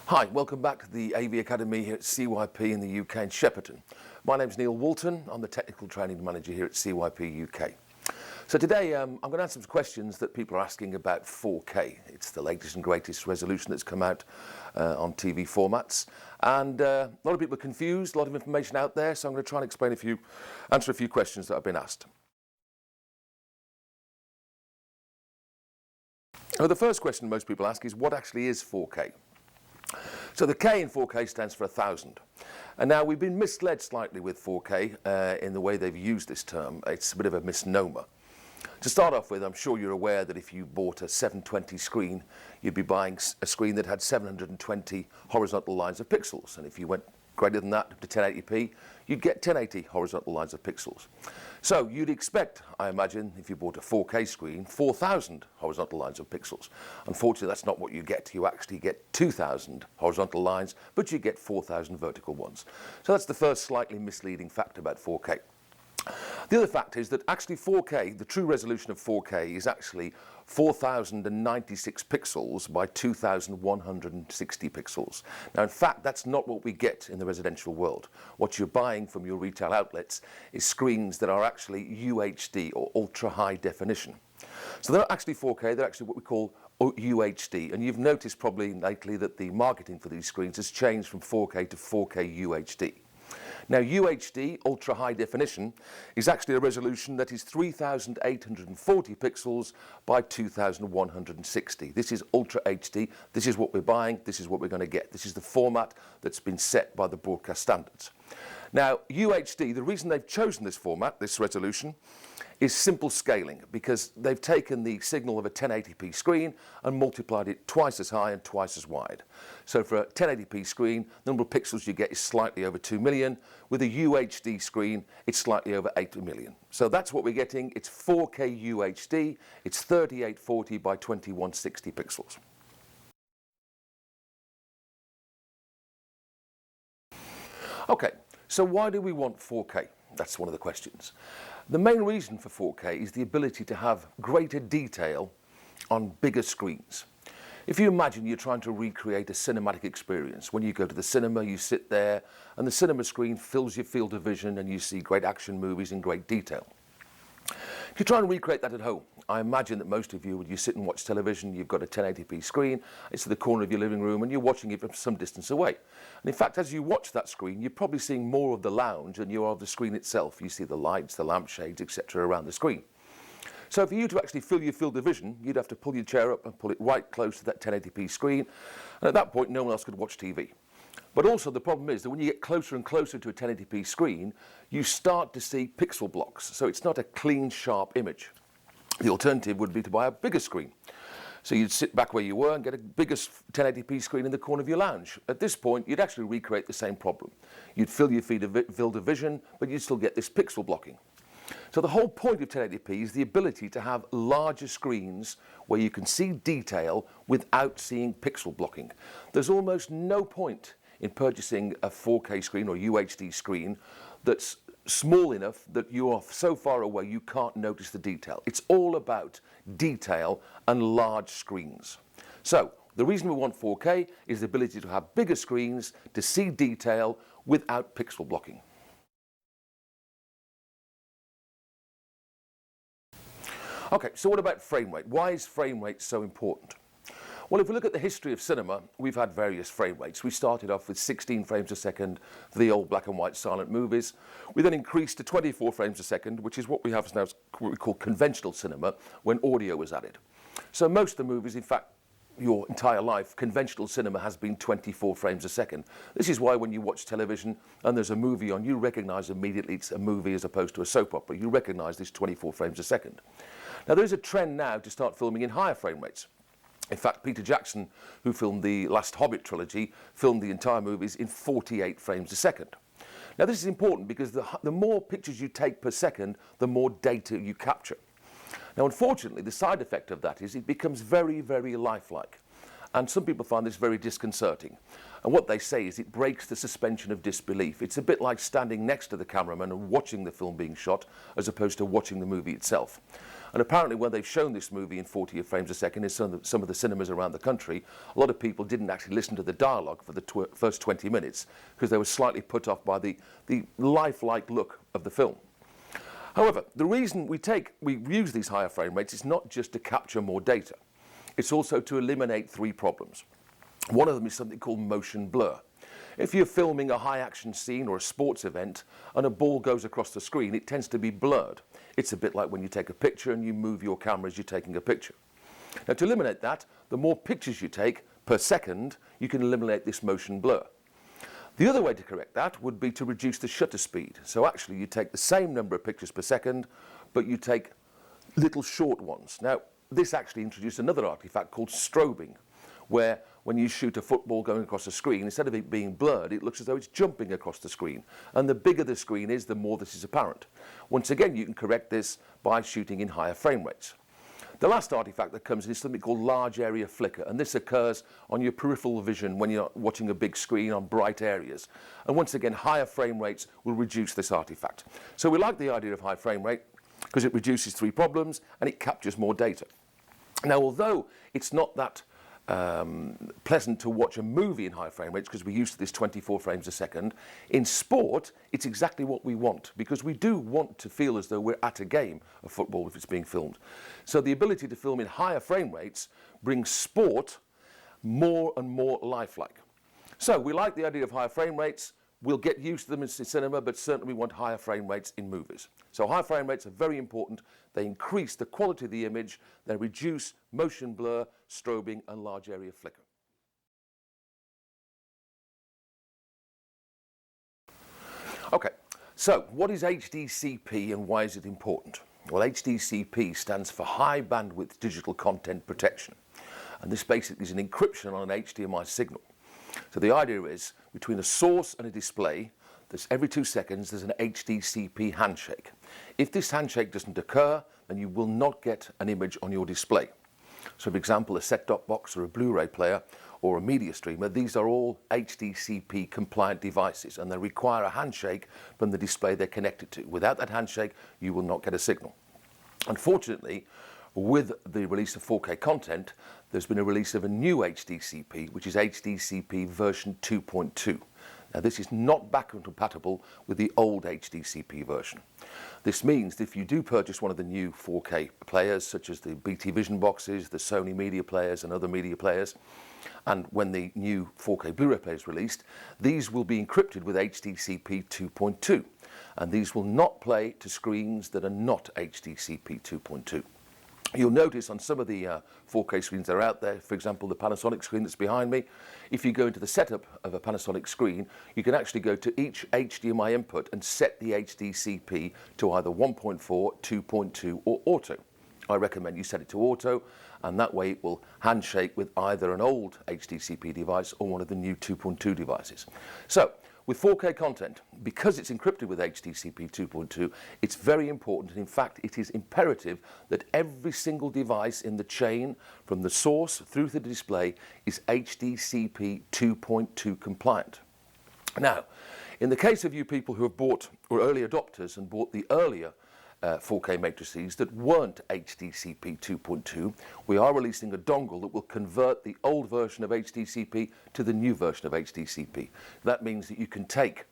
Hi, welcome back to the AV Academy here at CYP in the UK in Shepperton. My name's Neil Walton. I'm the Technical Training Manager here at CYP UK. So today I'm going to answer some questions that people are asking about 4K. It's the latest and greatest resolution that's come out on TV formats. And a lot of people are confused, a lot of information out there, so I'm going to try and answer a few questions that have been asked. Now, the first question most people ask is, what actually is 4K? So the K in 4K stands for 1000. And now we've been misled slightly with 4K in the way they've used this term. It's a bit of a misnomer. To start off with, I'm sure you're aware that if you bought a 720 screen, you'd be buying a screen that had 720 horizontal lines of pixels. And if you went greater than that to 1080p, you'd get 1080 horizontal lines of pixels. So you'd expect, I imagine, if you bought a 4K screen, 4000 horizontal lines of pixels. Unfortunately, that's not what you get. You actually get 2000 horizontal lines, but you get 4000 vertical ones. So that's the first slightly misleading fact about 4K. The other fact is that actually 4K, the true resolution of 4K is actually 4096 pixels by 2160 pixels. Now in fact that's not what we get in the residential world. What you're buying from your retail outlets is screens that are actually UHD or ultra high definition. So they're not actually 4K, they're actually what we call UHD, and you've noticed probably lately that the marketing for these screens has changed from 4K to 4K UHD. Now UHD, ultra high definition, is actually a resolution that is 3840 pixels by 2160. This is ultra HD, this is what we're buying, this is what we're going to get. This is the format that's been set by the broadcast standards. Now UHD, the reason they've chosen this format, this resolution, is simple scaling, because they've taken the signal of a 1080p screen and multiplied it twice as high and twice as wide. So for a 1080p screen, the number of pixels you get is slightly over 2 million. With a UHD screen, it's slightly over 8 million. So that's what we're getting. It's 4K UHD. It's 3840 by 2160 pixels. Okay, so why do we want 4K? That's one of the questions. The main reason for 4K is the ability to have greater detail on bigger screens. If you imagine you're trying to recreate a cinematic experience, when you go to the cinema, you sit there and the cinema screen fills your field of vision and you see great action movies in great detail. If you try and recreate that at home, I imagine that most of you, when you sit and watch television, you've got a 1080p screen, it's at the corner of your living room and you're watching it from some distance away. And in fact, as you watch that screen, you're probably seeing more of the lounge than you are of the screen itself. You see the lights, the lampshades, etc. around the screen. So for you to actually fill your field of vision, you'd have to pull your chair up and pull it right close to that 1080p screen. And at that point, no one else could watch TV. But also the problem is that when you get closer and closer to a 1080p screen, you start to see pixel blocks. So it's not a clean, sharp image. The alternative would be to buy a bigger screen. So you'd sit back where you were and get a bigger 1080p screen in the corner of your lounge. At this point, you'd actually recreate the same problem. You'd fill your field of vision, but you'd still get this pixel blocking. So the whole point of 1080p is the ability to have larger screens where you can see detail without seeing pixel blocking. There's almost no point in purchasing a 4K screen or UHD screen that's small enough that you are so far away you can't notice the detail. It's all about detail and large screens. So the reason we want 4K is the ability to have bigger screens to see detail without pixel blocking. Okay, so what about frame rate? Why is frame rate so important? Well, if we look at the history of cinema, we've had various frame rates. We started off with 16 frames a second for the old black and white silent movies. We then increased to 24 frames a second, which is what we have now what we call conventional cinema, when audio was added. So most of the movies, in fact, your entire life, conventional cinema has been 24 frames a second. This is why when you watch television and there's a movie on, you recognize immediately it's a movie as opposed to a soap opera. You recognize this 24 frames a second. Now there is a trend now to start filming in higher frame rates. In fact, Peter Jackson, who filmed the last Hobbit trilogy, filmed the entire movies in 48 frames a second. Now this is important because the more pictures you take per second, the more data you capture. Now unfortunately, the side effect of that is it becomes very, very lifelike. And some people find this very disconcerting. And what they say is it breaks the suspension of disbelief. It's a bit like standing next to the cameraman and watching the film being shot as opposed to watching the movie itself. And apparently when they've shown this movie in 40 frames a second in some of the cinemas around the country, a lot of people didn't actually listen to the dialogue for the first 20 minutes because they were slightly put off by the lifelike look of the film. However, the reason we use these higher frame rates is not just to capture more data. It's also to eliminate three problems. One of them is something called motion blur. If you're filming a high action scene or a sports event and a ball goes across the screen, it tends to be blurred. It's a bit like when you take a picture and you move your camera as you're taking a picture. Now, to eliminate that, the more pictures you take per second, you can eliminate this motion blur. The other way to correct that would be to reduce the shutter speed. So actually you take the same number of pictures per second, but you take little short ones. Now, this actually introduced another artifact called strobing, where when you shoot a football going across the screen, instead of it being blurred, it looks as though it's jumping across the screen. And the bigger the screen is, the more this is apparent. Once again, you can correct this by shooting in higher frame rates. The last artifact that comes in is something called large area flicker, and this occurs on your peripheral vision when you're watching a big screen on bright areas. And once again, higher frame rates will reduce this artifact. So we like the idea of high frame rate because it reduces three problems and it captures more data. Now, although it's not that pleasant to watch a movie in high frame rates because we're used to this 24 frames a second, in sport it's exactly what we want, because we do want to feel as though we're at a game of football if it's being filmed. So the ability to film in higher frame rates brings sport more and more lifelike. So we like the idea of higher frame rates. We'll get used to them in cinema, but certainly we want higher frame rates in movies. So high frame rates are very important. They increase the quality of the image. They reduce motion blur, strobing, and large area flicker. Okay, so what is HDCP and why is it important? Well, HDCP stands for High Bandwidth Digital Content Protection. And this basically is an encryption on an HDMI signal. So the idea is, between a source and a display, every 2 seconds there's an HDCP handshake. If this handshake doesn't occur, then you will not get an image on your display. So for example, a set-top box or a Blu-ray player or a media streamer, these are all HDCP compliant devices and they require a handshake from the display they're connected to. Without that handshake, you will not get a signal. Unfortunately, with the release of 4K content, there's been a release of a new HDCP, which is HDCP version 2.2. Now, this is not backward compatible with the old HDCP version. This means that if you do purchase one of the new 4K players, such as the BT Vision boxes, the Sony media players and other media players, and when the new 4K Blu-ray player is released, these will be encrypted with HDCP 2.2, and these will not play to screens that are not HDCP 2.2. You'll notice on some of the 4K screens that are out there, for example, the Panasonic screen that's behind me, if you go into the setup of a Panasonic screen, you can actually go to each HDMI input and set the HDCP to either 1.4, 2.2 or auto. I recommend you set it to auto, and that way it will handshake with either an old HDCP device or one of the new 2.2 devices. So, with 4K content, because it's encrypted with HDCP 2.2, it's very important, and in fact it is imperative that every single device in the chain from the source through to the display is HDCP 2.2 compliant. Now, in the case of you people who have bought, or early adopters, and bought the earlier 4K matrices that weren't HDCP 2.2, we are releasing a dongle that will convert the old version of HDCP to the new version of HDCP. That means that you can take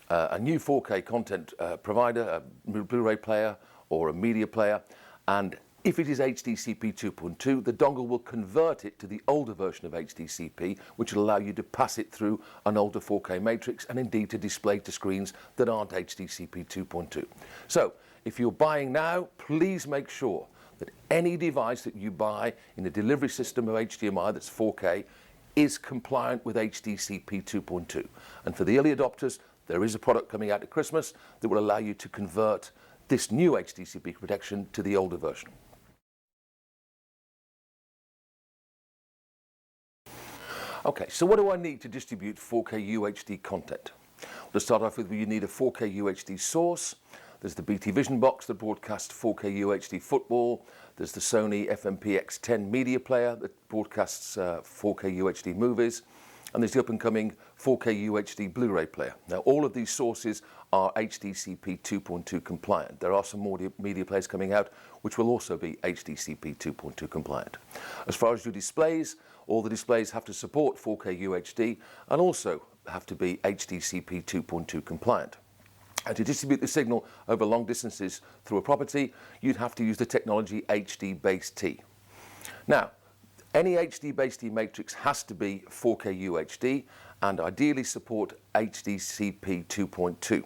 a new 4K content provider, a Blu-ray player or a media player, and if it is HDCP 2.2, the dongle will convert it to the older version of HDCP, which will allow you to pass it through an older 4K matrix and indeed to display to screens that aren't HDCP 2.2. So, if you're buying now, please make sure that any device that you buy in the delivery system of HDMI that's 4K is compliant with HDCP 2.2. And for the early adopters, there is a product coming out at Christmas that will allow you to convert this new HDCP protection to the older version. Okay, so what do I need to distribute 4K UHD content? To start off with, you need a 4K UHD source. There's the BT Vision box that broadcasts 4K UHD football. There's the Sony FMPX10 media player that broadcasts 4K UHD movies. And there's the up-and-coming 4K UHD Blu-ray player. Now, all of these sources are HDCP 2.2 compliant. There are some more media players coming out which will also be HDCP 2.2 compliant. As far as your displays, all the displays have to support 4K UHD and also have to be HDCP 2.2 compliant. And to distribute the signal over long distances through a property, you'd have to use the technology HD-Base-T. Now, any HD-Base-T matrix has to be 4K UHD and ideally support HDCP 2.2.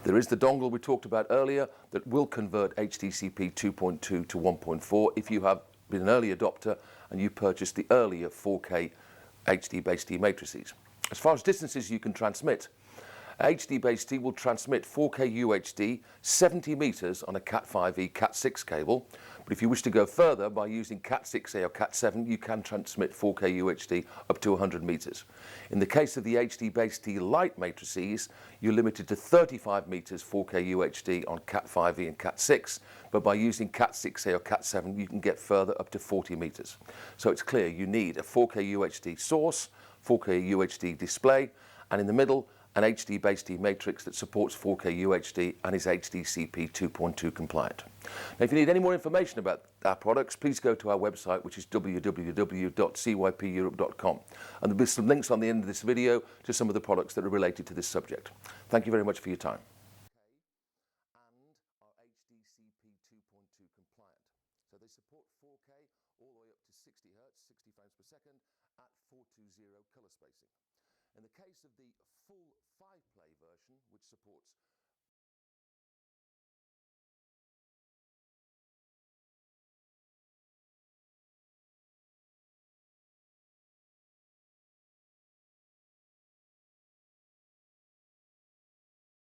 There is the dongle we talked about earlier that will convert HDCP 2.2 to 1.4 if you have been an early adopter and you purchased the earlier 4K HD-Base-T matrices. As far as distances you can transmit, HD-Base-T will transmit 4K UHD 70 meters on a Cat5e Cat6 cable, but if you wish to go further by using Cat6a or Cat7, you can transmit 4K UHD up to 100 meters. In the case of the HD-Base-T Lite matrices, you're limited to 35 meters 4K UHD on Cat5e and Cat6, but by using Cat6a or Cat7, you can get further up to 40 meters. So it's clear you need a 4K UHD source, 4K UHD display, and in the middle, an HD-Base-T matrix that supports 4K UHD and is HDCP 2.2 compliant. Now, if you need any more information about our products, please go to our website, which is www.cypeurope.com. And there'll be some links on the end of this video to some of the products that are related to this subject. Thank you very much for your time. And are HDCP 2.2 compliant. So they support 4K all the way up to 60 Hz, 60 frames per second at 420 color spacing. In the case of the full 5-play version, which supports